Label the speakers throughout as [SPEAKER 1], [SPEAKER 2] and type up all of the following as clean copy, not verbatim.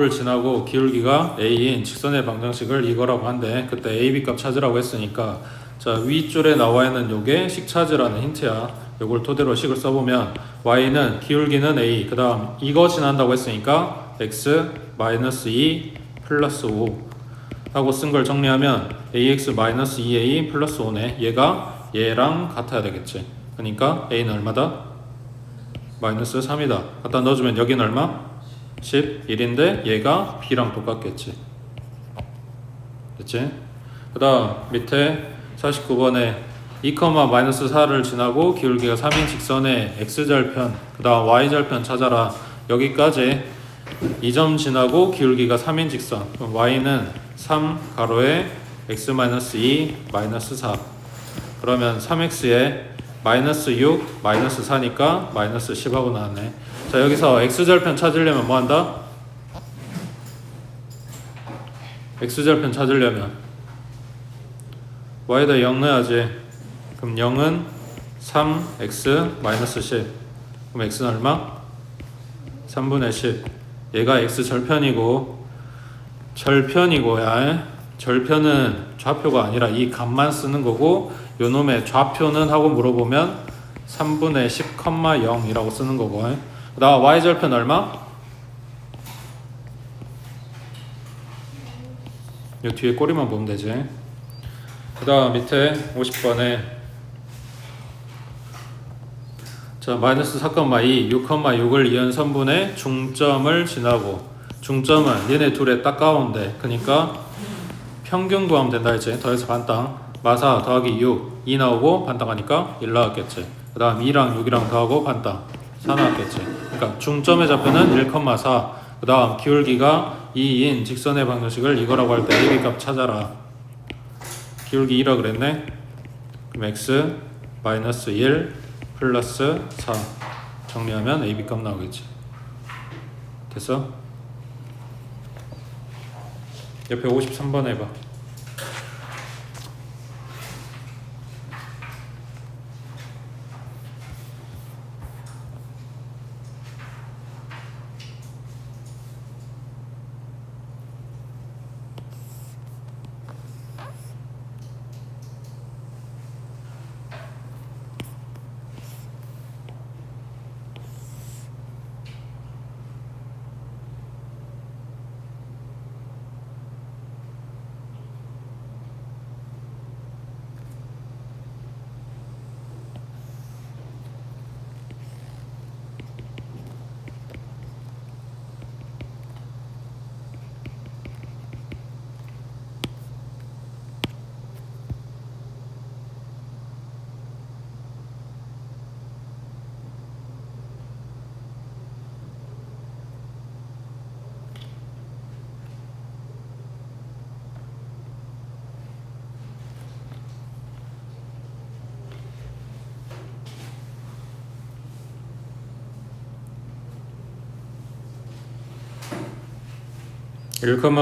[SPEAKER 1] 를 지나고 기울기가 a인 직선의 방정식을 이거라고 한데, 그때 a, b 값 찾으라고 했으니까 자 위줄에 나와 있는 요게 식 찾으라는 힌트야. 요걸 토대로 식을 써보면 y는 기울기는 a, 그 다음 이거 지난다고 했으니까 x 마이너스 2 플러스 5 하고 쓴 걸 정리하면 ax 마이너스 2a 플러스 5네. 얘가 얘랑 같아야 되겠지. 그러니까 a는 얼마다? 마이너스 3이다. 갖다 넣어주면 여기는 얼마? 11인데 얘가 b랑 똑같겠지. 됐지? 그 다음 밑에 49번에 2, 마이너스 4를 지나고 기울기가 3인 직선의 x절편, 그 다음 y절편 찾아라. 여기까지 2점 지나고 기울기가 3인 직선. 그럼 y는 3 가로에 x 마이너스 2 마이너스 4. 그러면 3x에 마이너스 6 마이너스 4니까 마이너스 10하고 나왔네. 자 여기서 x절편 찾으려면 뭐 한다? x절편 찾으려면 y에다 0 넣어야지. 그럼 0은 3x 마이너스 10. 그럼 x는 얼마? 3분의 10. 얘가 x절편이고 절편이고야. 절편은 좌표가 아니라 이 값만 쓰는 거고, 요 놈의 좌표는 하고 물어보면 3분의 10, 0이라고 쓰는 거고. 그 다음 y절편 얼마? 요 뒤에 꼬리만 보면 되지. 그 다음 밑에 50번에 자 마이너스 4,2, 6,6을 이은 선분의 중점을 지나고, 중점은 얘네 둘의 딱 가운데, 그러니까 평균 구하면 된다 했지. 더해서 반땅 마사 더하기 6, 2 나오고 반땅하니까 1 나왔겠지. 그 다음 2랑 6이랑 더하고 반땅 4 나왔겠지. 그러니까 중점의 좌표는 1,4. 그 다음 기울기가 2인 직선의 방정식을 이거라고 할 때 ab 값 찾아라. 기울기 2라 그랬네. 그럼 x 마이너스 1 플러스 4 정리하면 ab 값 나오겠지. 됐어? 옆에 53번 해봐.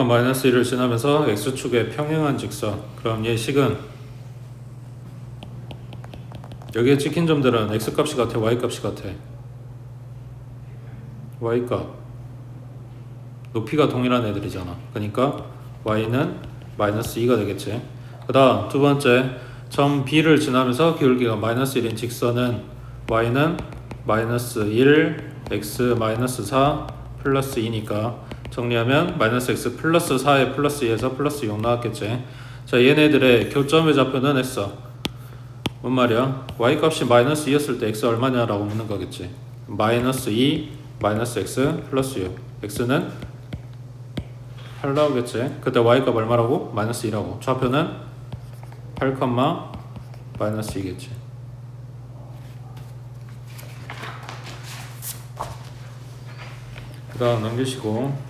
[SPEAKER 1] 마이너스 1을 지나면서 x축의 평행한 직선. 그럼 얘 식은 여기에 찍힌 점들은 x값이 같아, y값이 같아? y값. 높이가 동일한 애들이잖아. 그러니까 y는 마이너스 2가 되겠지. 그 다음 두 번째, 점 b를 지나면서 기울기가 마이너스 1인 직선은 y는 마이너스 1 x 마이너스 4 플러스 2니까 정리하면 마이너스 x 플러스 4에 플러스 2에서 플러스 6 나왔겠지. 자 얘네들의 교점의 좌표는 했어. 뭔 말이야? y값이 마이너스 2였을 때 x 얼마냐라고 묻는 거겠지. 마이너스 2 마이너스 x 플러스 6. x는 8 나오겠지. 그때 y값 얼마라고? 마이너스 2라고. 좌표는 8, 마이너스 2겠지. 그 다음 넘기시고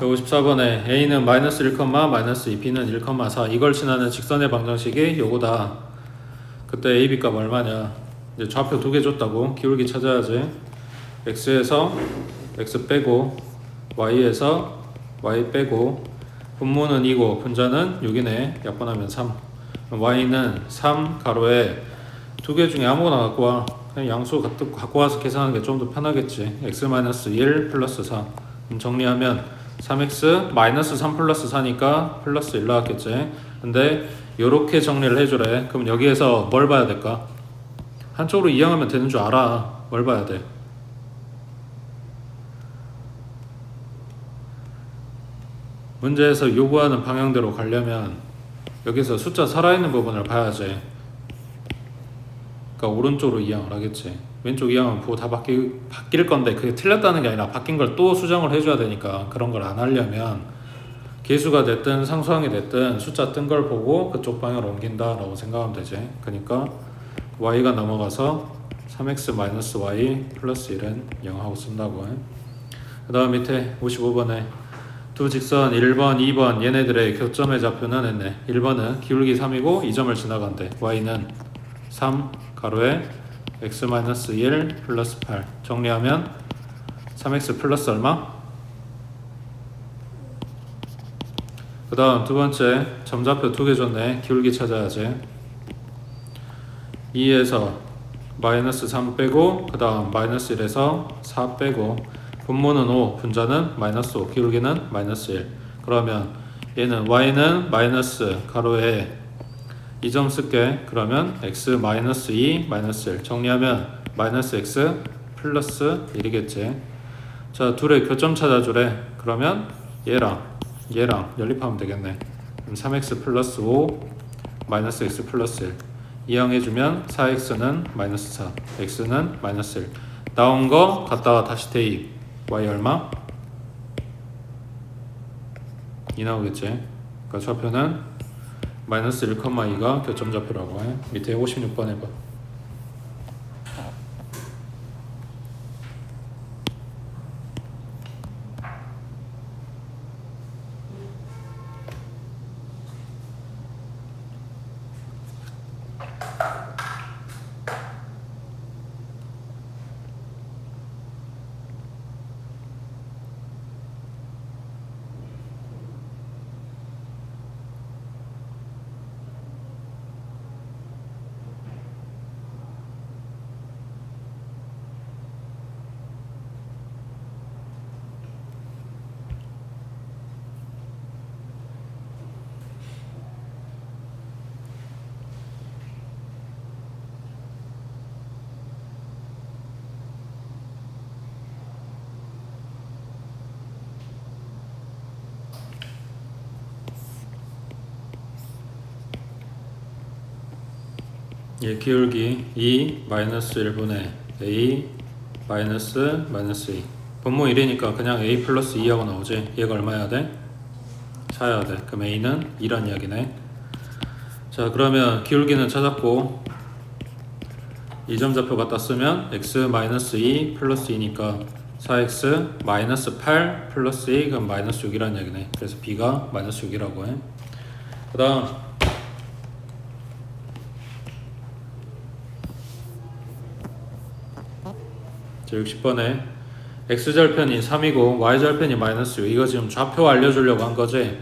[SPEAKER 1] 자 54번에 a는 마이너스 1, 마이너스 2, b는 1,4 이걸 지나는 직선의 방정식이 요거다. 그때 ab 값 얼마냐. 이제 좌표 두 개 줬다고. 기울기 찾아야지. x에서 x 빼고 y에서 y 빼고 분모는 2고 분자는 6이네. 약분하면 3. y는 3 가로에 두 개 중에 아무거나 갖고 와. 그냥 양수 갖고 와서 계산하는 게 좀 더 편하겠지. x-1 플러스 4. 그럼 정리하면 3x 마이너스 3 플러스 4니까 플러스 1 나왔겠지. 근데 요렇게 정리를 해주래. 그럼 여기에서 뭘 봐야 될까? 한쪽으로 이항하면 되는 줄 알아. 뭘 봐야 돼? 문제에서 요구하는 방향대로 가려면 여기서 숫자 살아있는 부분을 봐야지. 그러니까 오른쪽으로 이항을 하겠지. 왼쪽 이항은 보고 다 바뀔 건데 그게 틀렸다는 게 아니라 바뀐 걸 또 수정을 해줘야 되니까 그런 걸 안 하려면 계수가 됐든 상수항이 됐든 숫자 뜬 걸 보고 그쪽 방향으로 옮긴다라고 생각하면 되지. 그러니까 y가 넘어가서 3x-y 플러스 1은 0 하고 쓴다고. 그 다음 밑에 55번에 두 직선 1번, 2번 얘네들의 교점의 좌표는 했네. 1번은 기울기 3이고 2점을 지나간대. y는 3 가로에 x-1 플러스 8 정리하면 3x 플러스 얼마? 그 다음 두 번째 점좌표 두 개 줬네. 기울기 찾아야지. 2에서 마이너스 3 빼고 그 다음 마이너스 1에서 4 빼고 분모는 5 분자는 마이너스 5 기울기는 마이너스 1. 그러면 얘는 y는 마이너스 가로에 2점 쓸게. 그러면 x 마이너스 2 마이너스 1 정리하면 마이너스 x 플러스 1이겠지. 자 둘의 교점 찾아주래. 그러면 얘랑 연립하면 되겠네. 그럼 3x 플러스 5 마이너스 x 플러스 1 이항해주면 4x는 마이너스 4 x는 마이너스 1 나온 거 갖다가 다시 대입 y 얼마? 2 나오겠지. 그러니까 좌표는 마이너스 1,2가 교점 좌표라고 해. 밑에 56번 해봐. 얘 기울기 2 마이너스 1분의 a 마이너스 2 분모 1이니까 그냥 a 플러스 2하고 나오지. 얘가 얼마여야 돼? 4여야 돼. 그럼 a는 2란 이야기네. 자 그러면 기울기는 찾았고 2점 좌표 갖다 쓰면 x 마이너스 2 플러스 2니까 4x 마이너스 8 플러스 2 그럼 마이너스 6이란 이야기네. 그래서 b가 마이너스 6이라고 해. 그 다음 자 60번에 x절편이 3이고 y절편이 마이너스 6 이거 지금 좌표 알려주려고 한 거지.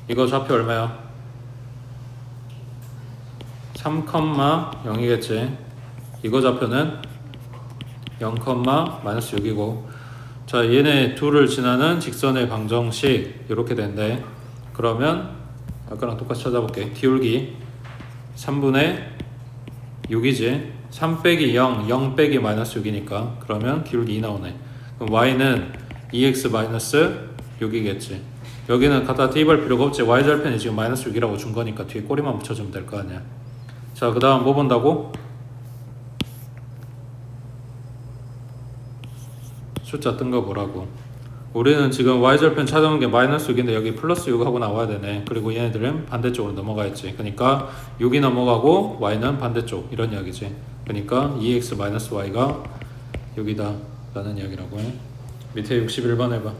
[SPEAKER 1] 이거 좌표 얼마야? 3,0이겠지. 이거 좌표는 0, 마이너스 6이고 자 얘네 둘을 지나는 직선의 방정식 이렇게 된대. 그러면 아까랑 똑같이 찾아볼게. 기울기 3분의 6이지. 3 빼기 0, 0 빼기 마이너스 6이니까 그러면 기울기 2 나오네. 그럼 y는 2x 마이너스 6이겠지. 여기는 갖다 대입할 필요가 없지. y절편이 지금 마이너스 6이라고 준 거니까 뒤에 꼬리만 붙여주면 될 거 아니야. 자 그 다음 뭐 본다고? 숫자 뜬 거 보라고. 우리는 지금 y절편 찾아온 게 마이너스 6인데 여기 플러스 6 하고 나와야 되네. 그리고 얘네들은 반대쪽으로 넘어가야지. 그러니까 6이 넘어가고 y는 반대쪽 이런 이야기지. 그러니까 2x-y가 여기다 라는 이야기라고 해. 밑에 61번 해봐.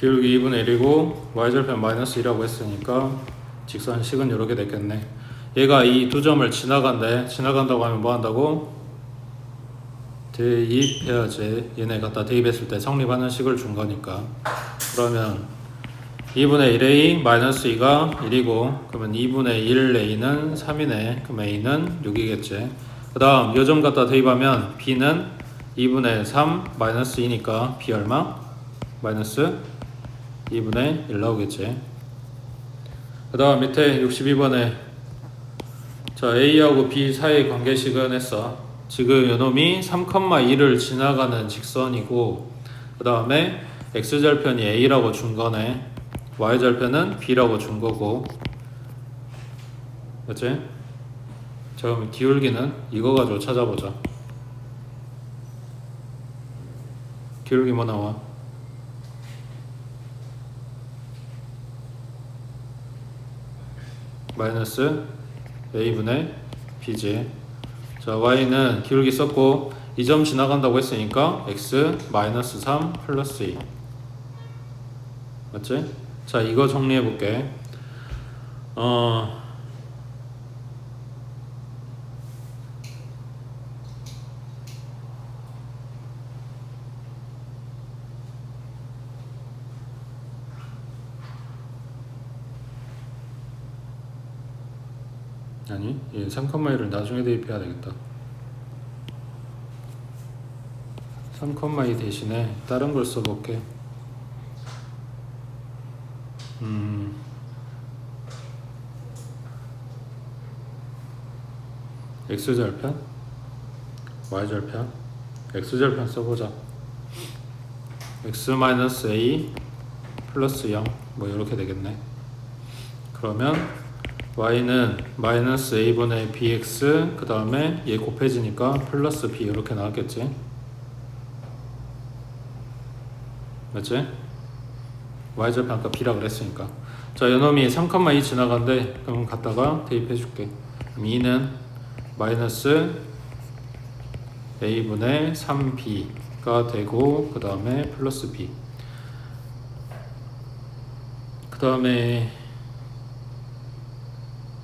[SPEAKER 1] 기울기 2분의 1이고 y절편 마이너스 1이라고 했으니까 직선식은 이렇게 됐겠네. 얘가 이 두 점을 지나간다고 하면 뭐 한다고? 대입해야지. 얘네 갖다 대입했을 때 성립하는 식을 준 거니까. 그러면 2분의 1a 마이너스 2가 1이고 그러면 2분의 1a는 3이네. 그럼 a는 6이겠지. 그 다음 요 점 갖다 대입하면 b는 2분의 3 마이너스 2니까 b 얼마? 마이너스 2분의 1 나오겠지. 그 다음 밑에 62번에 자 A하고 B 사이의 관계식은 했어. 지금 요놈이 3,2를 지나가는 직선이고 그 다음에 X절편이 A라고 준 거네. Y절편은 B라고 준 거고 맞지? 자 그럼 기울기는 이거 가지고 찾아보자. 기울기 뭐 나와? 마이너스 a분의 b지. 자 y는 기울기 썼고 이 점 지나간다고 했으니까 x 마이너스 3 플러스 2 맞지? 자 이거 정리해 볼게. 아니, 이 3,1을 나중에 대입해야 되겠다. 3,2 대신에 다른 걸 써볼게. X절편, Y절편, X절편 써보자. X-A 플러스 0, 뭐 이렇게 되겠네. 그러면 y는 마이너스 a분의 bx 그 다음에 얘 곱해지니까 플러스 b 이렇게 나왔겠지. 맞지? y절편 아까 b라 그랬으니까. 자 요놈이 3,2 지나간대. 그럼 갖다가 대입해 줄게. 그럼 2는 마이너스 a분의 3b가 되고 그 다음에 플러스 b 그 다음에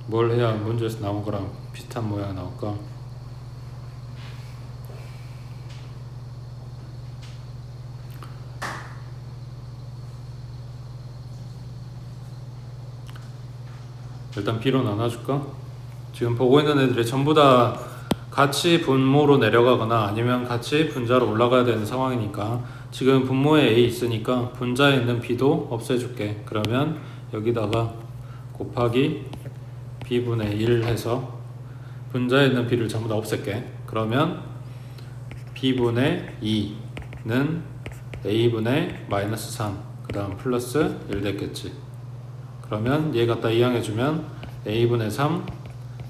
[SPEAKER 1] 뭘 해야 문제에서 나온 거랑 비슷한 모양 나올까? 일단 B로 나눠줄까? 지금 보고 있는 애들이 전부 다 같이 분모로 내려가거나 아니면 같이 분자로 올라가야 되는 상황이니까 지금 분모에 A 있으니까 분자에 있는 B도 없애줄게. 그러면 여기다가 곱하기 B분의 1 해서 분자에 있는 B를 전부 다 없앨게. 그러면 B분의 2는 A분의 마이너스 3 그 다음 플러스 1 됐겠지. 그러면 얘 갖다 이항해주면 A분의 3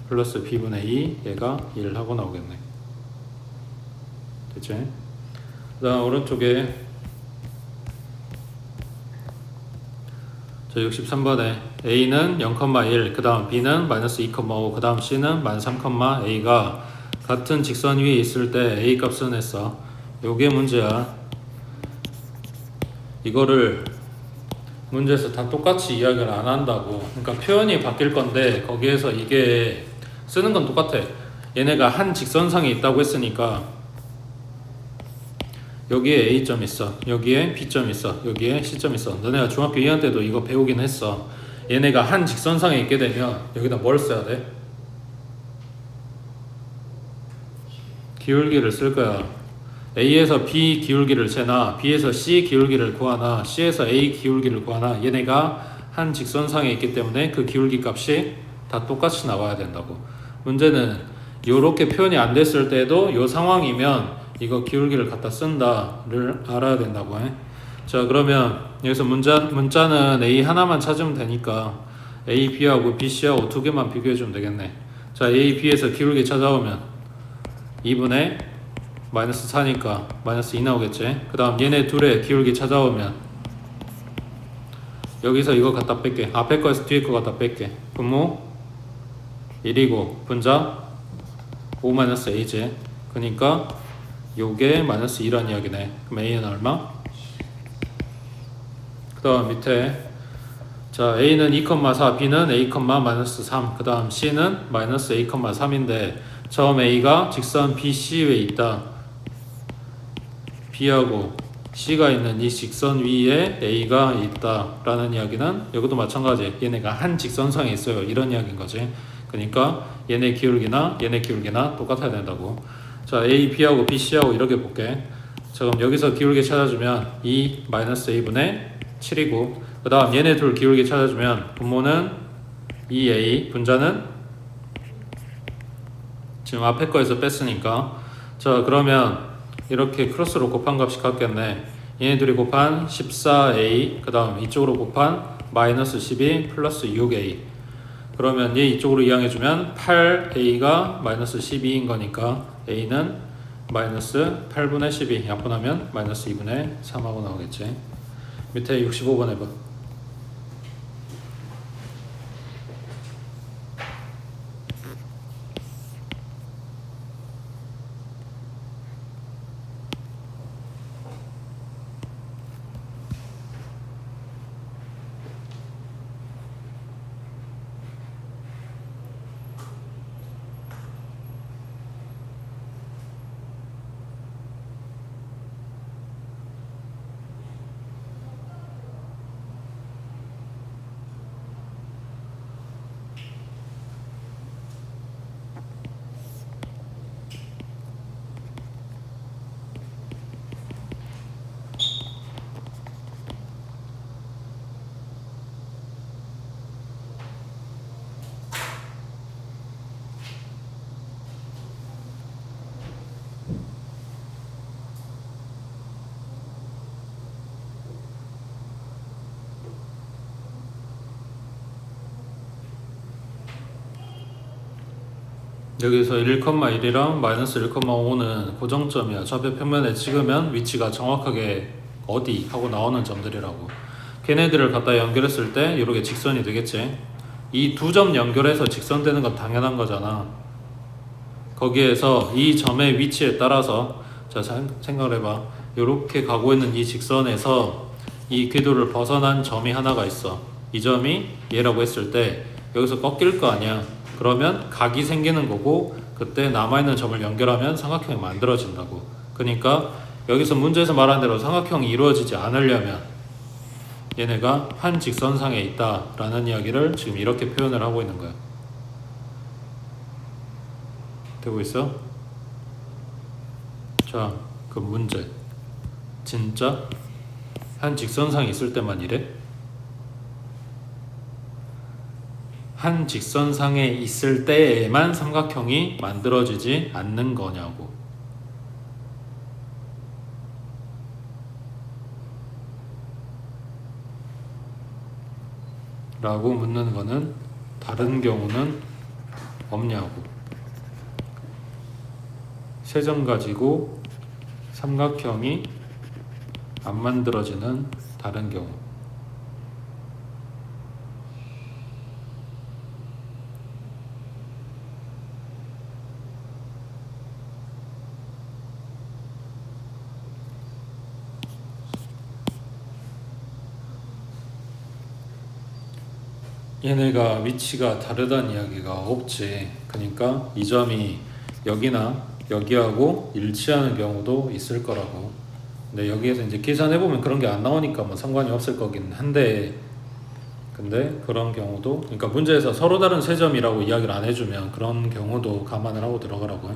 [SPEAKER 1] 플러스 B분의 2 얘가 1 하고 나오겠네. 됐지? 그 다음 오른쪽에 자 63번에 A는 0,1 그 다음 B는 마이너스 2,5 그 다음 C는 마이너스 3, A가 같은 직선 위에 있을 때 A 값은 했어. 요게 문제야. 이거를 문제에서 다 똑같이 이야기를 안 한다고. 그러니까 표현이 바뀔 건데 거기에서 이게 쓰는 건 똑같아. 얘네가 한 직선상에 있다고 했으니까 여기에 A점 있어, 여기에 B점 있어, 여기에 C점 있어. 너네가 중학교 2학년 때도 이거 배우긴 했어. 얘네가 한 직선상에 있게 되면 여기다 뭘 써야 돼? 기울기를 쓸 거야. A에서 B 기울기를 재나 B에서 C 기울기를 구하나 C에서 A 기울기를 구하나 얘네가 한 직선상에 있기 때문에 그 기울기 값이 다 똑같이 나와야 된다고. 문제는 요렇게 표현이 안 됐을 때도 요 상황이면 이거 기울기를 갖다 쓴다를 알아야 된다고 해. 자 그러면 여기서 문자는 A 하나만 찾으면 되니까 A, B하고 B, C하고 두 개만 비교해 주면 되겠네. 자 A, B에서 기울기 찾아오면 2분의 마이너스 4니까 마이너스 2 나오겠지. 그 다음 얘네 둘의 기울기 찾아오면 여기서 이거 갖다 뺄게. 앞에 거에서 뒤에 거 갖다 뺄게. 분모 1이고 분자 5-a지. 그러니까 요게 마이너스 2란 이야기네. 그럼 a는 얼마? 그 다음 밑에 자 a는 2,4, b는 a,-3, 그 다음 c는 마이너스 a,3인데 처음 a가 직선 BC에 있다. b하고 c가 있는 이 직선 위에 a가 있다 라는 이야기는 여기도 마찬가지. 얘네가 한 직선상에 있어요. 이런 이야기인 거지. 그러니까 얘네 기울기나 얘네 기울기나 똑같아야 된다고. 자, a, b하고 b, c하고 이렇게 볼게. 자, 그럼 여기서 기울기 찾아주면 2 마이너스 a분의 7이고 그 다음 얘네 둘 기울기 찾아주면 분모는 2a, 분자는 지금 앞에 거에서 뺐으니까 자, 그러면 이렇게 크로스로 곱한 값이 같겠네. 얘네 둘이 곱한 14a, 그 다음 이쪽으로 곱한 마이너스 12 플러스 6a. 그러면 얘 이쪽으로 이항해주면 8a가 마이너스 12인 거니까 a는 마이너스 8분의 12 약분하면 마이너스 2분의 3하고 나오겠지. 밑에 65번 해봐. 여기서 1,1이랑 마이너스 1,5는 고정점이야. 좌표 평면에 찍으면 위치가 정확하게 어디 하고 나오는 점들이라고. 걔네들을 갖다 연결했을 때 이렇게 직선이 되겠지. 이 두 점 연결해서 직선 되는 건 당연한 거잖아. 거기에서 이 점의 위치에 따라서 자 생각을 해봐. 이렇게 가고 있는 이 직선에서 이 궤도를 벗어난 점이 하나가 있어. 이 점이 얘라고 했을 때 여기서 꺾일 거 아니야. 그러면 각이 생기는 거고 그때 남아있는 점을 연결하면 삼각형이 만들어진다고. 그러니까 여기서 문제에서 말한 대로 삼각형이 이루어지지 않으려면 얘네가 한 직선상에 있다라는 이야기를 지금 이렇게 표현을 하고 있는 거야. 되고 있어? 자, 그 문제 진짜 한 직선상에 있을 때만 이래? 한 직선상에 있을 때에만 삼각형이 만들어지지 않는 거냐고. 라고 묻는 거는 다른 경우는 없냐고. 세 점 가지고 삼각형이 안 만들어지는 다른 경우. 얘네가 위치가 다르다는 이야기가 없지. 그러니까 이 점이 여기나 여기하고 일치하는 경우도 있을 거라고. 근데 여기에서 이제 계산해보면 그런 게 안 나오니까 뭐 상관이 없을 거긴 한데, 근데 그런 경우도, 그러니까 문제에서 서로 다른 세 점이라고 이야기를 안 해주면 그런 경우도 감안을 하고 들어가라고 해.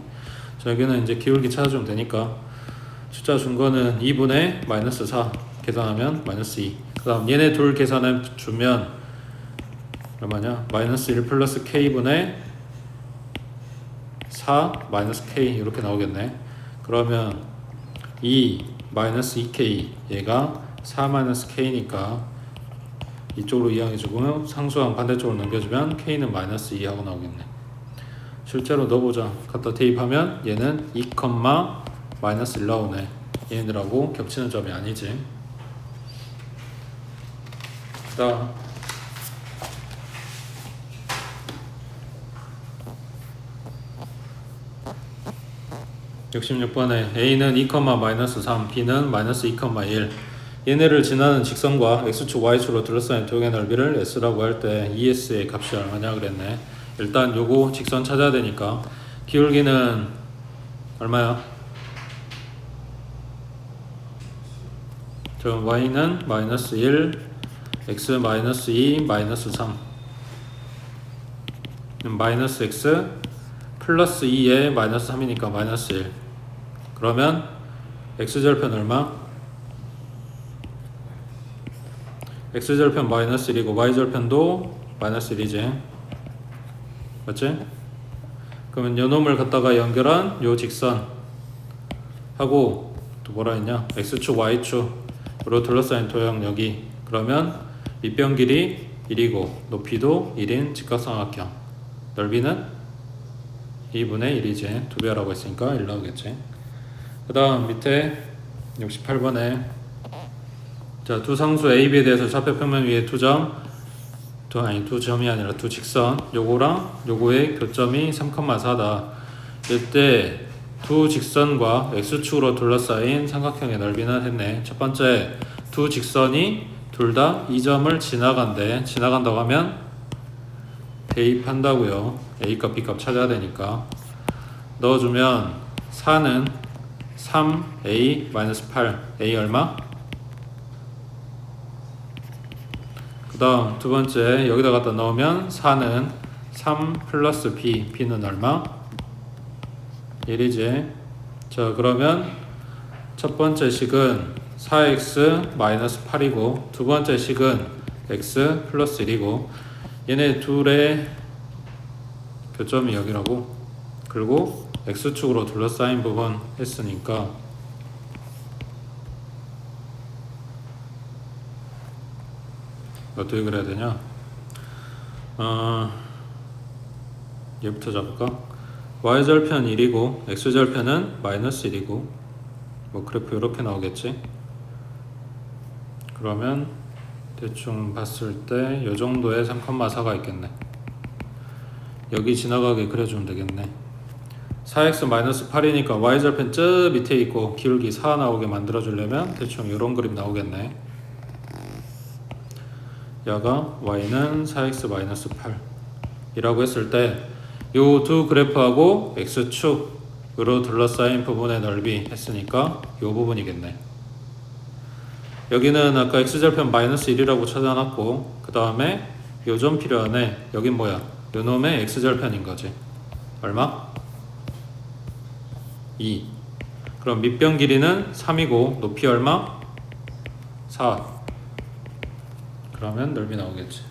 [SPEAKER 1] 자, 여기는 이제 기울기 찾아주면 되니까 숫자 준 거는 2분의 마이너스 4 계산하면 마이너스 2. 그 다음 얘네 둘 계산해 주면 얼마냐? 마이너스 1 플러스 k분의 4 마이너스 k 이렇게 나오겠네. 그러면 2 마이너스 2k 얘가 4 마이너스 k니까 이쪽으로 이항해주고 상수항 반대쪽으로 넘겨주면 k는 마이너스 2 하고 나오겠네. 실제로 넣어보자. 갖다 대입하면 얘는 2, 마이너스 1 나오네. 얘네들하고 겹치는 점이 아니지. 그 다음 66번에 A는 2,-3, B는 -2,1. 얘네를 지나는 직선과 x축, y축으로 둘러싸인 도형의 넓이를 s라고 할 때 ES의 값이 얼마냐 그랬네. 일단 요거 직선 찾아야 되니까 기울기는 얼마야? 저 y는 -1, x -2, -3 -x 플러스 2에 -3이니까 -1. 그러면 x절편 얼마? x절편 -1이고 y절편도 -1이지. 맞지? 그러면 요 놈을 갖다가 연결한 요 직선 하고 또 뭐라 했냐? x축 y축으로 둘러싸인 도형 여기. 그러면 밑변 길이 1이고 높이도 1인 직각삼각형. 넓이는 2분의 1이지. 2배라고 했으니까 1 나오겠지. 그 다음 밑에 68번에 자, 두 상수 A, B에 대해서 좌표 평면 위에 두 점이 아니라 두 직선 요거랑 요거의 교점이 3,4다. 이때 두 직선과 x축으로 둘러싸인 삼각형의 넓이는 했네. 첫 번째 두 직선이 둘 다 이 점을 지나간다고 하면 대입한다고요. A값 B값 찾아야 되니까 넣어주면 4는 3A-8 A 얼마? 그 다음 두 번째 여기다 갖다 넣으면 4는 3 플러스 B B는 얼마? 1이지. 자 그러면 첫 번째 식은 4x 마이너스 8이고 두 번째 식은 x 플러스 1이고 얘네 둘의 교점이 여기라고. 그리고 x축으로 둘러싸인 부분 했으니까 어떻게 그려야 되냐? 얘부터 잡을까? y절편 1이고 x절편은 -1이고 뭐 그래프 이렇게 나오겠지? 그러면 대충 봤을 때 요 정도의 3,4가 있겠네. 여기 지나가게 그려주면 되겠네. 4x 8이니까 y절편 저 밑에 있고 기울기 4 나오게 만들어주려면 대충 이런 그림 나오겠네. 야가 y는 4x 8 이라고 했을 때 요 두 그래프하고 x축으로 둘러싸인 부분의 넓이 했으니까 요 부분이겠네. 여기는 아까 x절편 -1이라고 찾아놨고 그 다음에 요 점 필요하네. 여긴 뭐야? 요 놈의 x절편인 거지. 얼마? 2. 그럼 밑변 길이는 3이고 높이 얼마? 4. 그러면 넓이 나오겠지.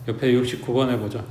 [SPEAKER 1] 옆에 69번 해보자.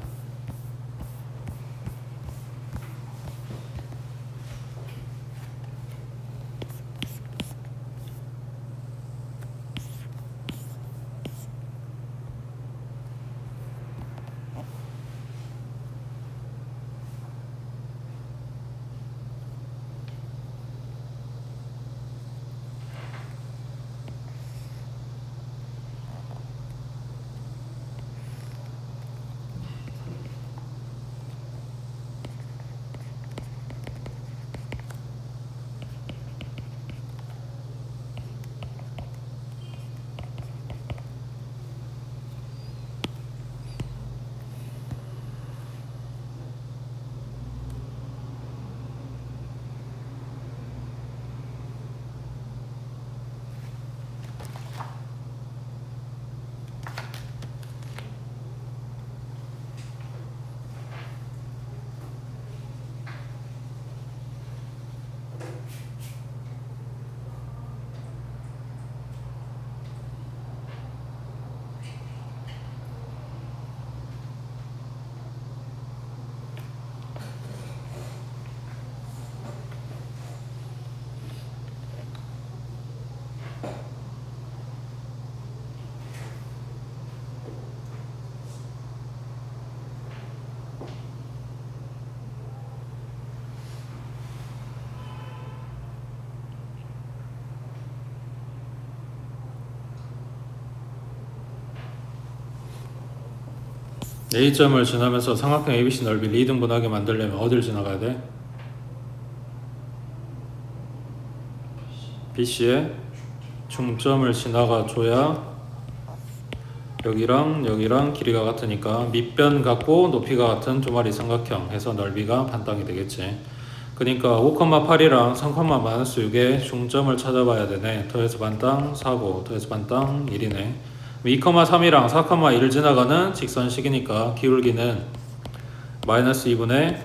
[SPEAKER 1] A점을 지나면서 삼각형 ABC 넓이 2등분하게 만들려면 어딜 지나가야 돼? BC에 중점을 지나가 줘야 여기랑 여기랑 길이가 같으니까 밑변 같고 높이가 같은 두 마리 삼각형 해서 넓이가 반땅이 되겠지. 그러니까 5,8이랑 3,-6의 중점을 찾아봐야 되네. 더해서 반땅 4고 더해서 반땅 1이네. 2,3이랑 4,1을 지나가는 직선식이니까 기울기는 마이너스 2분의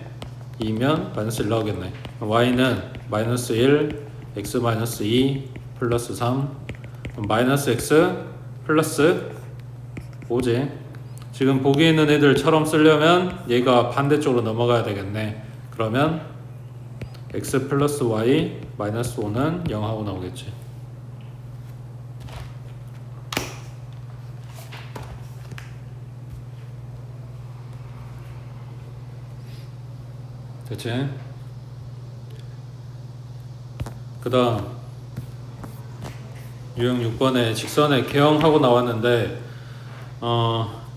[SPEAKER 1] 2면 마이너스 1 나오겠네. y는 마이너스 1, x 마이너스 2 플러스 3 마이너스 x 플러스 5지. 지금 보기 있는 애들처럼 쓰려면 얘가 반대쪽으로 넘어가야 되겠네. 그러면 x 플러스 y 마이너스 5는 0하고 나오겠지. 됐지? 그 다음 유형 6번에 직선의 개형하고 나왔는데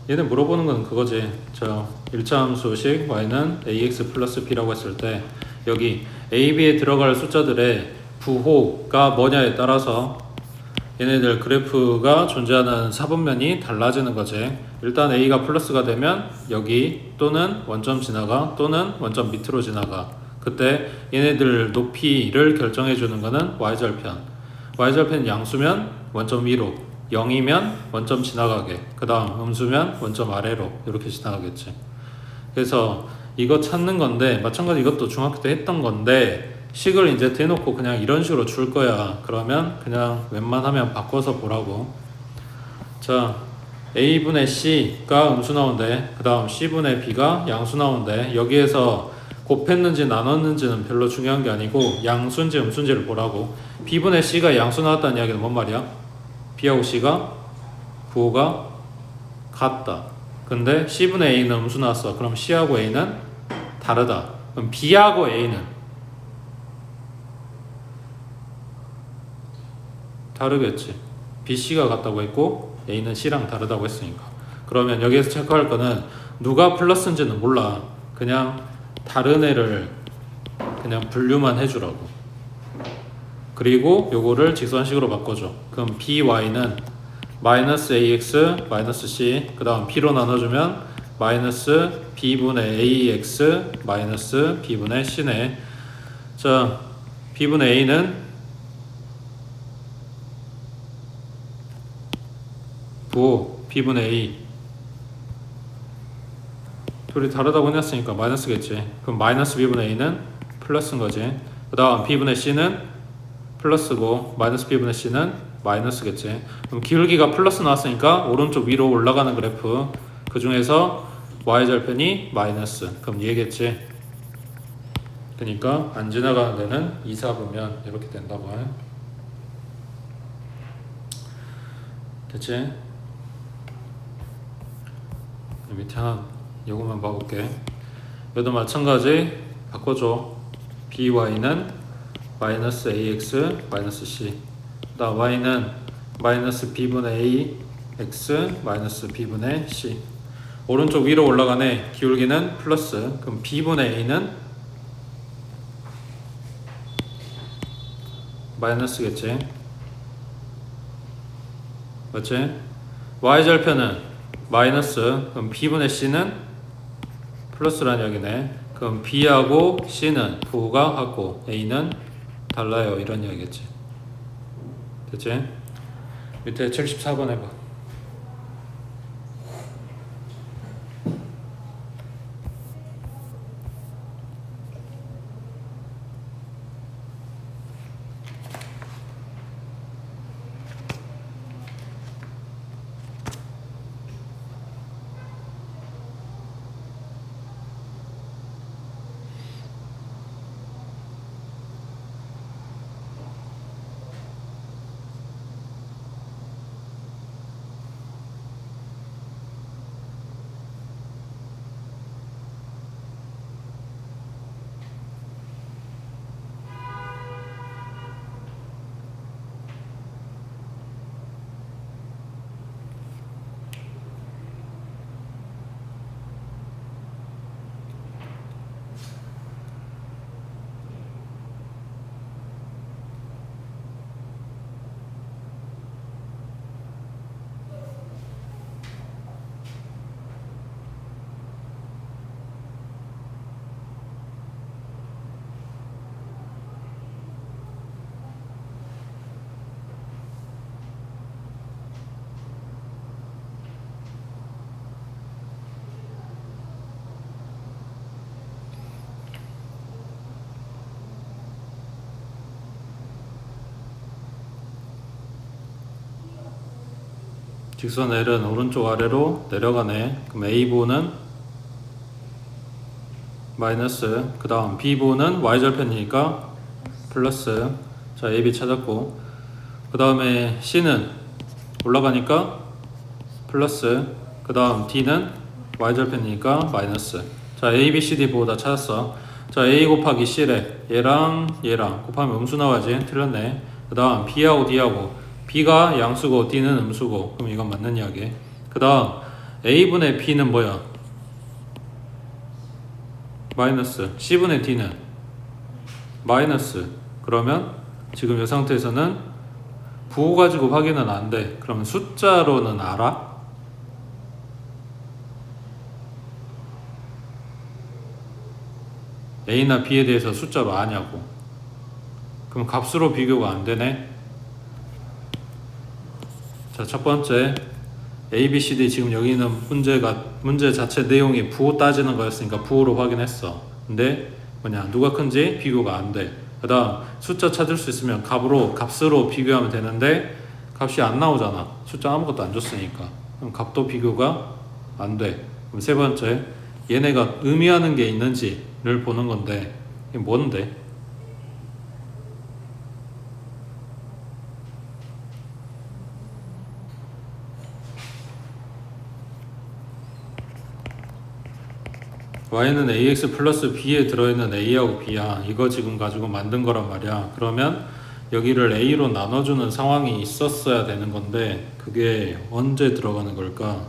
[SPEAKER 1] 얘네 물어보는 건 그거지. 저 1차 함수식 y는 ax 플러스 b라고 했을 때 여기 a, b에 들어갈 숫자들의 부호가 뭐냐에 따라서 얘네들 그래프가 존재하는 사분면이 달라지는 거지. 일단 a가 플러스가 되면 여기 또는 원점 지나가 또는 원점 밑으로 지나가. 그때 얘네들 높이를 결정해 주는 거는 y절편. y절편 양수면 원점 위로, 0이면 원점 지나가게, 그 다음 음수면 원점 아래로 이렇게 지나가겠지. 그래서 이거 찾는 건데 마찬가지 이것도 중학교 때 했던 건데 식을 이제 대놓고 그냥 이런 식으로 줄 거야. 그러면 그냥 웬만하면 바꿔서 보라고. 자, a분의 c가 음수 나온대. 그 다음 c분의 b가 양수 나온대. 여기에서 곱했는지 나눴는지는 별로 중요한 게 아니고 양수인지 음수인지를 보라고. b분의 c가 양수 나왔다는 이야기는 뭔 말이야? b하고 c가 부호가 같다. 근데 c분의 a는 음수 나왔어. 그럼 c하고 a는 다르다. 그럼 b하고 a는 다르겠지. BC가 같다고 했고 A는 C랑 다르다고 했으니까. 그러면 여기에서 체크할 거는 누가 플러스인지는 몰라. 그냥 다른 애를 그냥 분류만 해주라고. 그리고 요거를 직선식으로 바꿔줘. 그럼 BY는 마이너스 AX 마이너스 C 그 다음 B로 나눠주면 마이너스 B분의 AX 마이너스 B분의 C네. 자, B분의 A는 부호 B분의 A 둘이 다르다고 했으니까 마이너스겠지. 그럼 마이너스 B분의 A는 플러스인 거지. 그 다음 B분의 C는 플러스고 마이너스 B분의 C는 마이너스겠지. 그럼 기울기가 플러스 나왔으니까 오른쪽 위로 올라가는 그래프 그 중에서 Y절편이 마이너스 그럼 얘겠지. 그러니까 안 지나가는 데는 2, 4분면 이렇게 된다고 해. 됐지? 밑에 하나 요거만 봐볼게. 얘도 마찬가지 바꿔줘. by는 마이너스 ax 마이너스 c 그 다음 y는 마이너스 b분의 a x 마이너스 b분의 c 오른쪽 위로 올라가네. 기울기는 플러스 그럼 b분의 a는 마이너스겠지. 맞지? y절편은 마이너스 그럼 b분의 c는 플러스란 이야기네. 그럼 b하고 c는 부호가 같고 a는 달라요 이런 이야기겠지. 됐지? 밑에 74번 해봐. 직선 L은 오른쪽 아래로 내려가네. 그럼 A보는 마이너스, 그 다음 B보는 Y절편이니까 플러스. 자, AB 찾았고, 그 다음에 C는 올라가니까 플러스, 그 다음 D는 Y절편이니까 마이너스. 자, A, B, C, D 보고 다 찾았어. 자, A 곱하기 C래. 얘랑 곱하면 음수 나와야지. 틀렸네. 그 다음 B하고 D하고, B가 양수고 D는 음수고, 그럼 이건 맞는 이야기. 그 다음 A분의 B는 뭐야? 마이너스. C분의 D는 마이너스. 그러면 지금 이 상태에서는 부호 가지고 확인은 안 돼. 그러면 숫자로는 알아? A나 B에 대해서 숫자로 아냐고. 그럼 값으로 비교가 안 되네. 자, 첫 번째 A, B, C, D. 지금 여기 있는 문제 자체 내용이 부호 따지는 거였으니까 부호로 확인했어. 근데 뭐냐, 누가 큰지 비교가 안 돼. 그 다음 숫자 찾을 수 있으면 값으로 비교하면 되는데 값이 안 나오잖아. 숫자 아무것도 안 줬으니까. 그럼 값도 비교가 안 돼. 그럼 세 번째, 얘네가 의미하는 게 있는지를 보는 건데 이게 뭔데? y는 ax 플러스 b에 들어있는 a하고 b야. 이거 지금 가지고 만든 거란 말이야. 그러면 여기를 a로 나눠주는 상황이 있었어야 되는 건데 그게 언제 들어가는 걸까?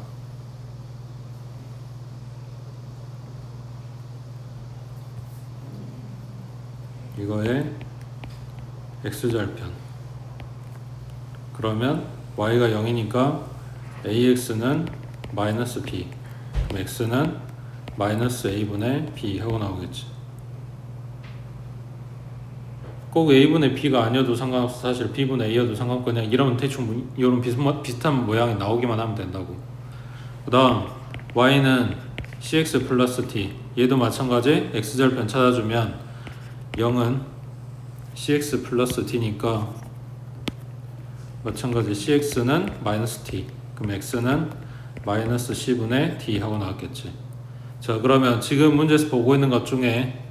[SPEAKER 1] 이거의 x절편. 그러면 y가 0이니까 ax는 마이너스 b. 그럼 x는 마이너스 a분의 b 하고 나오겠지. 꼭 a분의 b가 아니어도 상관없어. 사실 b분의 a여도 상관없고 그냥 이러면 대충 이런 비슷한 모양이 나오기만 하면 된다고. 그 다음 y는 cx 플러스 t. 얘도 마찬가지. x절편 찾아주면 0은 cx 플러스 t니까 마찬가지 cx는 마이너스 t. 그럼 x는 마이너스 c분의 d 하고 나왔겠지. 자, 그러면 지금 문제에서 보고 있는 것 중에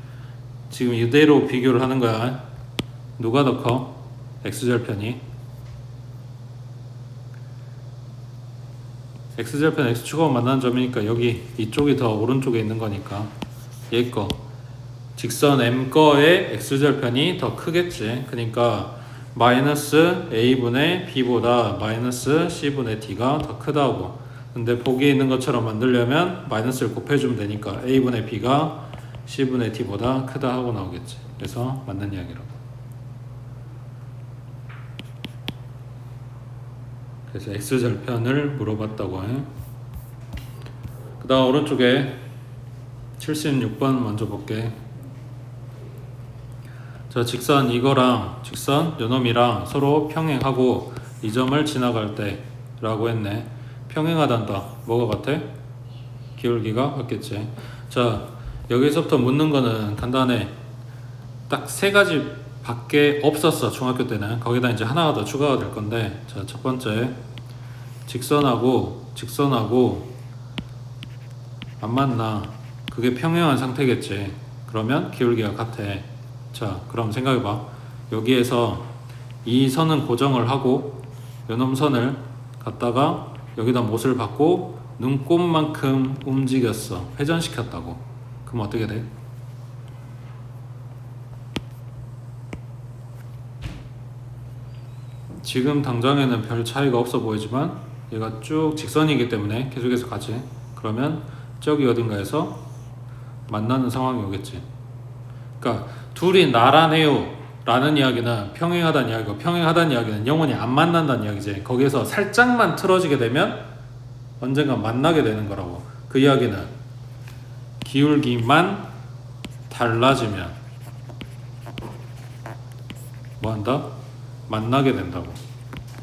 [SPEAKER 1] 지금 이대로 비교를 하는 거야. 누가 더 커? x절편이. x절편 x축하고 만나는 점이니까 여기 이쪽이 더 오른쪽에 있는 거니까 얘 거. 직선 m 거의 x절편이 더 크겠지. 그러니까 마이너스 a분의 b보다 마이너스 c분의 d가 더 크다고. 근데 보기에 있는 것처럼 만들려면 마이너스를 곱해주면 되니까 a분의 b가 c분의 d보다 크다 하고 나오겠지. 그래서 맞는 이야기라고. 그래서 x절편을 물어봤다고 해. 그 다음 오른쪽에 76번 먼저 볼게. 자, 직선 이거랑 직선 요놈이랑 서로 평행하고 이 점을 지나갈 때 라고 했네. 평행하단다. 뭐가 같아? 기울기가 같겠지. 자, 여기서부터 묻는 거는 간단해. 딱 세 가지 밖에 없었어, 중학교 때는. 거기다 이제 하나가 더 추가가 될 건데, 자, 첫 번째 직선하고 안 만나. 그게 평행한 상태겠지. 그러면 기울기가 같아. 자, 그럼 생각해봐. 여기에서 이 선은 고정을 하고 요놈 선을 갖다가 여기다 못을 받고 눈곱만큼 움직였어. 회전시켰다고. 그럼 어떻게 돼? 지금 당장에는 별 차이가 없어 보이지만 얘가 쭉 직선이기 때문에 계속해서 가지. 그러면 저기 어딘가에서 만나는 상황이 오겠지. 그러니까 둘이 나란해요 라는 이야기는 평행하다는 이야기고, 평행하다는 이야기는 영원히 안 만난다는 이야기지. 거기에서 살짝만 틀어지게 되면 언젠가 만나게 되는 거라고. 그 이야기는 기울기만 달라지면 뭐 한다? 만나게 된다고.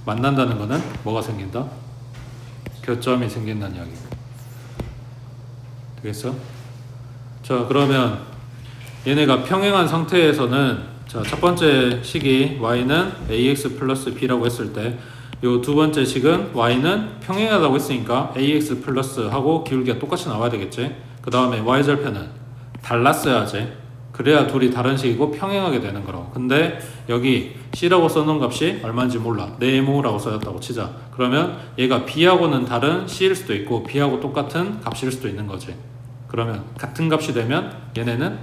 [SPEAKER 1] 만난다는 거는 뭐가 생긴다? 교점이 생긴다는 이야기. 되겠어? 자, 그러면 얘네가 평행한 상태에서는 자, 첫 번째 식이 y는 ax 플러스 b라고 했을 때 요 두 번째 식은 y는 평행하다고 했으니까 ax 플러스 하고 기울기가 똑같이 나와야 되겠지. 그 다음에 y절편은 달랐어야지. 그래야 둘이 다른 식이고 평행하게 되는 거라고. 근데 여기 c라고 써놓은 값이 얼마인지 몰라. 네모라고 써졌다고 치자. 그러면 얘가 b하고는 다른 c일 수도 있고 b하고 똑같은 값일 수도 있는 거지. 그러면 같은 값이 되면 얘네는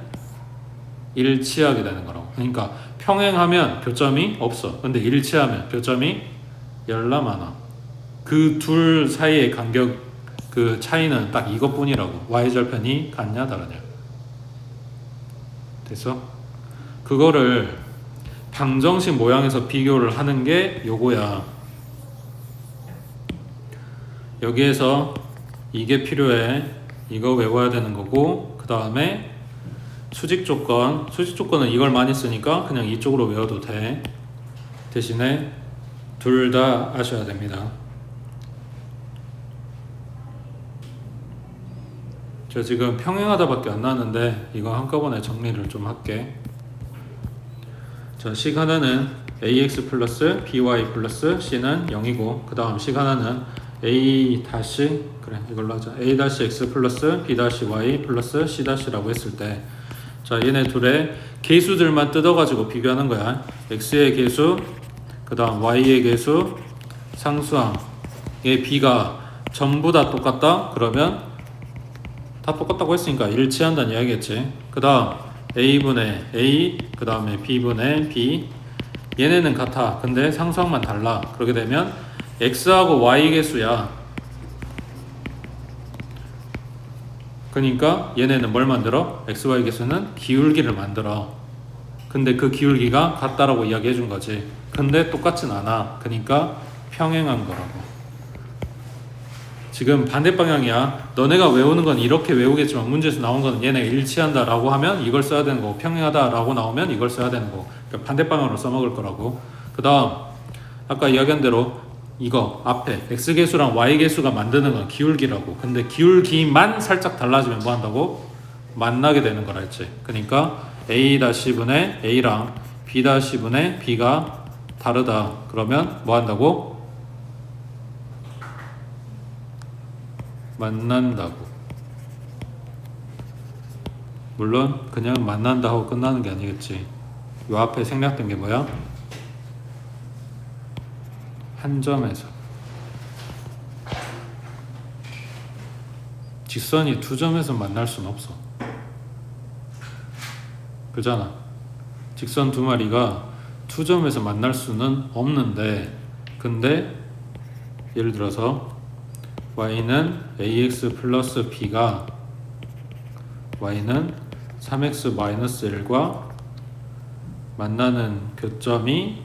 [SPEAKER 1] 일치하게 되는 거라고. 그러니까 평행하면 교점이 없어. 근데 일치하면 교점이 열나 많아. 그 둘 사이의 간격, 그 차이는 딱 이것뿐이라고. y절편이 같냐 다르냐. 됐어? 그거를 방정식 모양에서 비교를 하는 게 요거야. 여기에서 이게 필요해. 이거 외워야 되는 거고, 그 다음에 수직 조건은 이걸 많이 쓰니까 그냥 이쪽으로 외워도 돼. 대신에 둘 다 아셔야 됩니다. 저 지금 평행하다밖에 안 나왔는데 이거 한꺼번에 정리를 좀 할게. 자, 식 하나는 ax 플러스 by 플러스 c는 0이고, 그 다음 식 하나는 a 다시, 그래 이걸로 하자. a 다시 x 플러스 b 다시 y 플러스 c 다시라고 했을 때, 자 얘네 둘의 계수들만 뜯어가지고 비교하는 거야. x의 계수, 그 다음 y의 계수, 상수항의 b가 전부 다 똑같다? 그러면 다 똑같다고 했으니까 일치한다는 이야기겠지. 그 다음 a분의 a, 그 다음에 b분의 b, 얘네는 같아. 근데 상수항만 달라. 그렇게 되면 x하고 y 계수야. 그러니까 얘네는 뭘 만들어? x, y 계수는 기울기를 만들어. 근데 그 기울기가 같다라고 이야기해 준 거지. 근데 똑같진 않아. 그러니까 평행한 거라고. 지금 반대 방향이야. 너네가 외우는 건 이렇게 외우겠지만 문제에서 나온 거는 얘네가 일치한다 라고 하면 이걸 써야 되는 거고, 평행하다 라고 나오면 이걸 써야 되는 거고. 그러니까 반대 방향으로 써먹을 거라고. 그 다음 아까 이야기한 대로 이거 앞에 x계수랑 y계수가 만드는 건 기울기라고. 근데 기울기만 살짝 달라지면 뭐 한다고? 만나게 되는 거라 했지. 그러니까 a-분의 a랑 b-분의 b가 다르다. 그러면 뭐 한다고? 만난다고. 물론 그냥 만난다 하고 끝나는 게 아니겠지. 요 앞에 생략된 게 뭐야? 한 점에서. 직선이 두 점에서 만날 수는 없어. 그잖아. 직선 두 마리가 두 점에서 만날 수는 없는데, 근데 예를 들어서 y는 ax 플러스 b가 y는 3x 마이너스 1과 만나는 교점이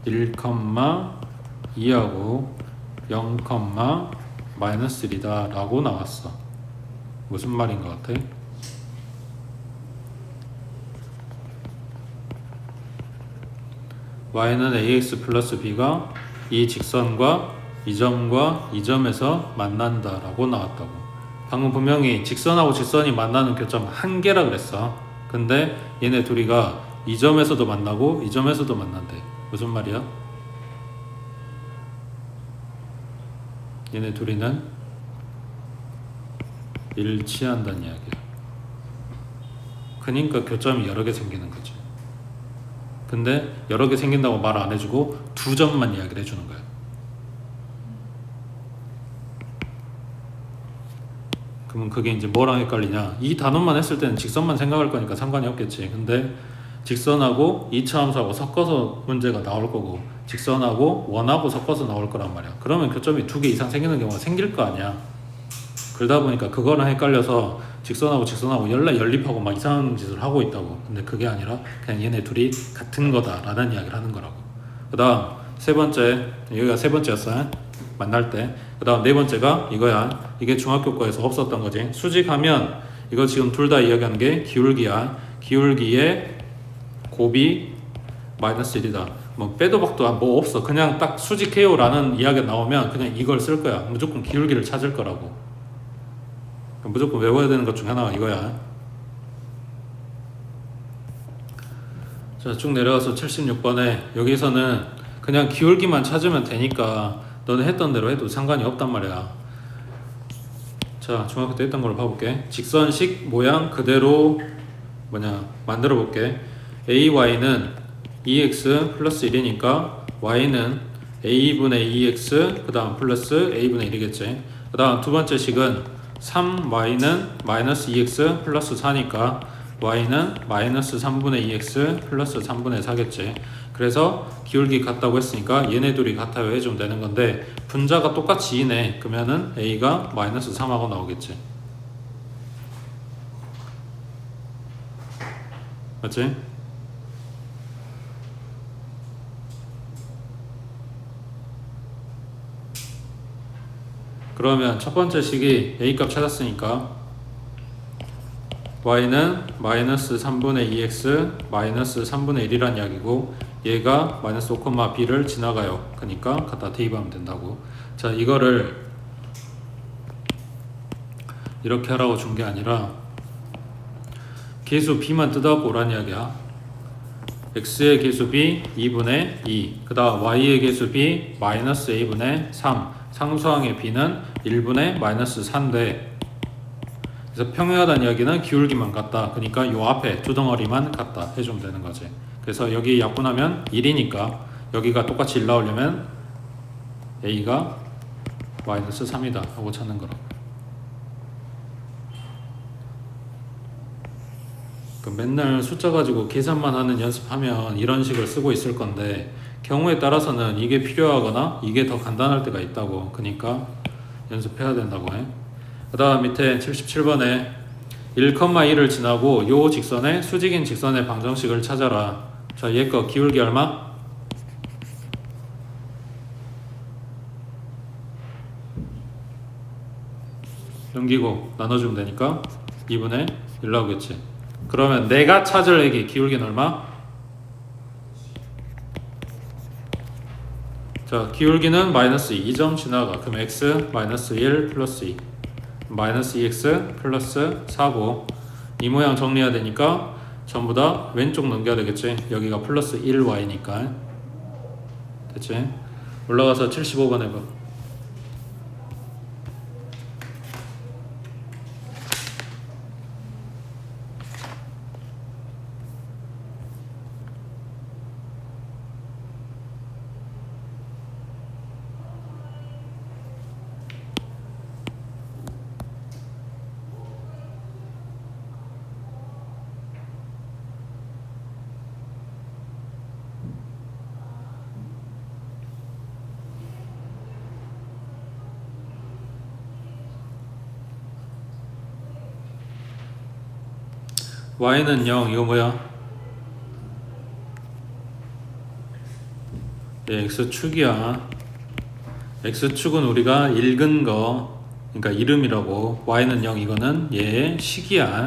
[SPEAKER 1] 1,2하고 0, 마이너스 1이다 라고 나왔어. 무슨 말인 것 같아? y는 ax 플러스 b가 이 직선과 이 점과 이 점에서 만난다 라고 나왔다고. 방금 분명히 직선하고 직선이 만나는 교점 한 개라 그랬어. 근데 얘네 둘이가 이 점에서도 만나고 이 점에서도 만난대. 무슨 말이야? 얘네 둘이는 일치한다는 이야기야. 그러니까 교점이 여러 개 생기는 거지. 근데 여러 개 생긴다고 말 안 해주고 두 점만 이야기를 해주는 거야. 그러면 그게 이제 뭐랑 헷갈리냐? 이 단원만 했을 때는 직선만 생각할 거니까 상관이 없겠지. 근데 직선하고 이차함수하고 섞어서 문제가 나올 거고, 직선하고 원하고 섞어서 나올 거란 말이야. 그러면 교점이 두 개 이상 생기는 경우가 생길 거 아니야. 그러다 보니까 그거랑 헷갈려서 직선하고 연립하고 막 이상한 짓을 하고 있다고. 근데 그게 아니라 그냥 얘네 둘이 같은 거다라는 이야기를 하는 거라고. 그 다음 세 번째, 여기가 세 번째였어. 만날 때. 그 다음 네 번째가 이거야. 이게 중학교 거에서 없었던 거지. 수직하면 이거 지금 둘 다 이야기하는 게 기울기야. 기울기의 곱이 마이너스 1이다. 뭐 빼도 박도 뭐 없어. 그냥 딱 수직해요 라는 이야기가 나오면 그냥 이걸 쓸 거야. 무조건 기울기를 찾을 거라고. 무조건 외워야 되는 것 중 하나가 이거야. 자, 쭉 내려가서 76번에 여기서는 그냥 기울기만 찾으면 되니까 너는 했던 대로 해도 상관이 없단 말이야. 자, 중학교 때 했던 걸 봐볼게. 직선식 모양 그대로 만들어 볼게. AY는 2x 플러스 1이니까 y는 a분의 2x 그 다음 플러스 a분의 1이겠지. 그 다음 두 번째 식은 3y는 마이너스 2x 플러스 4니까 y는 마이너스 3분의 2x 플러스 3분의 4겠지. 그래서 기울기 같다고 했으니까 얘네 둘이 같아요 해주면 되는 건데 분자가 똑같이 2네. 그러면은 a가 마이너스 3하고 나오겠지. 맞지? 그러면 첫 번째 식이 a값 찾았으니까 y는 마이너스 3분의 2x 마이너스 3분의 1이란 이야기고 얘가 마이너스 5,b를 지나가요. 그러니까 갖다 대입하면 된다고. 자, 이거를 이렇게 하라고 준 게 아니라 계수 b만 뜯어갖고 오란 이야기야. x의 계수 b 2분의 2, 그 다음 y의 계수 b 마이너스 a분의 3, 상수항의 b는 1분의 마이너스 4인데 그래서 평행하다는 이야기는 기울기만 같다. 그러니까 요 앞에 두 덩어리만 같다 해주면 되는 거지. 그래서 여기 약분하면 1이니까 여기가 똑같이 1 나오려면 a가 마이너스 3이다 하고 찾는 거라고. 맨날 숫자 가지고 계산만 하는 연습하면 이런 식을 쓰고 있을 건데 경우에 따라서는 이게 필요하거나 이게 더 간단할 때가 있다고. 그러니까 연습해야 된다고 해. 그 다음 밑에 77번에 1,2를 지나고 요 직선의 수직인 직선의 방정식을 찾아라. 자, 얘 거 기울기 얼마? 넘기고 나눠주면 되니까 2분의 1 나오겠지. 그러면 내가 찾을 애기 기울기는 얼마? 자, 기울기는 마이너스 2점 지나가. 그럼 x 마이너스 1 플러스 2 마이너스 2x 플러스 4고 이 모양 정리해야 되니까 전부 다 왼쪽 넘겨야 되겠지. 여기가 플러스 1y니까 됐지? 올라가서 75번 해봐. y는 0, 이거 뭐야? 예, x축이야. x축은 우리가 읽은 거, 그러니까 이름이라고. y는 0, 이거는 얘의 식이야.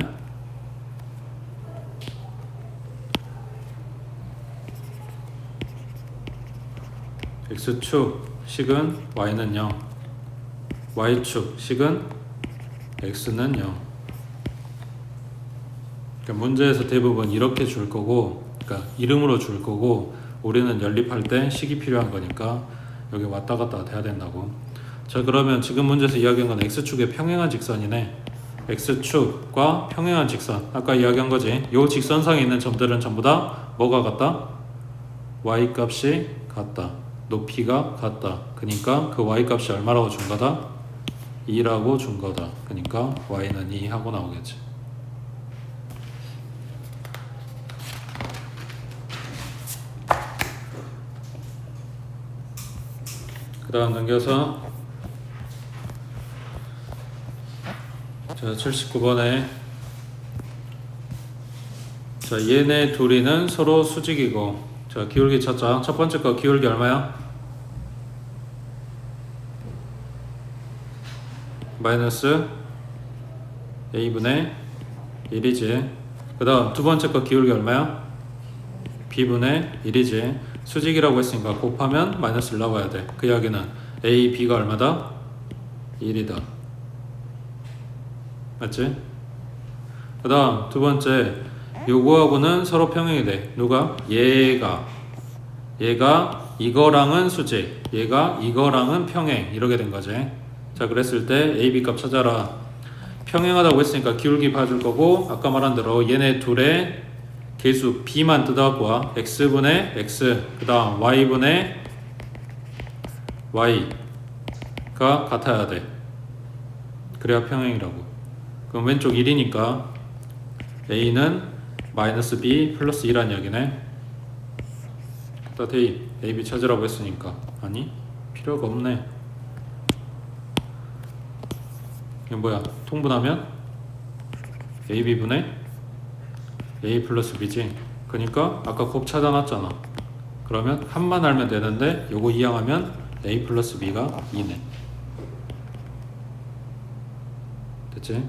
[SPEAKER 1] x축 식은 y는 0, y축 식은 x는 0. 그러니까 문제에서 대부분 이렇게 줄 거고, 그러니까 이름으로 줄 거고, 우리는 연립할 때 식이 필요한 거니까 여기 왔다 갔다 돼야 된다고. 자, 그러면 지금 문제에서 이야기한 건 x축의 평행한 직선이네. x축과 평행한 직선, 아까 이야기한 거지. 요 직선상에 있는 점들은 전부 다 뭐가 같다? y 값이 같다. 높이가 같다. 그러니까 그 y 값이 얼마라고 준 거다? 2라고 준 거다. 그러니까 y는 2 하고 나오겠지. 그 다음 넘겨서 자, 79번에 자, 얘네 둘이는 서로 수직이고, 자, 기울기 찾자. 첫 번째 거 기울기 얼마야? 마이너스 a분의 1이지. 그 다음 두 번째 거 기울기 얼마야? b분의 1이지. 수직이라고 했으니까 곱하면 마이너스 1 나와야 돼. 그 이야기는 a, b가 얼마다? 1이다. 맞지? 그 다음 두 번째 요거하고는 서로 평행이 돼. 누가? 얘가 이거랑은 수직, 얘가 이거랑은 평행 이렇게 된 거지. 자, 그랬을 때 AB 값 찾아라. 평행하다고 했으니까 기울기 봐줄 거고, 아까 말한 대로 얘네 둘의 계수 B만 뜯어갖고 X분의 X, 그 다음 Y분의 Y가 같아야 돼. 그래야 평행이라고. 그럼 왼쪽 1이니까 A는 마이너스 B 플러스 2란 이야기네. 다 대입 AB 찾으라고 했으니까. 아니, 필요가 없네. 이게 뭐야? 통분하면 AB분의 A 플러스 B지. 그러니까 아까 곱 찾아놨잖아. 그러면 한만 알면 되는데 요거 이항하면 A 플러스 B가 2네. 됐지?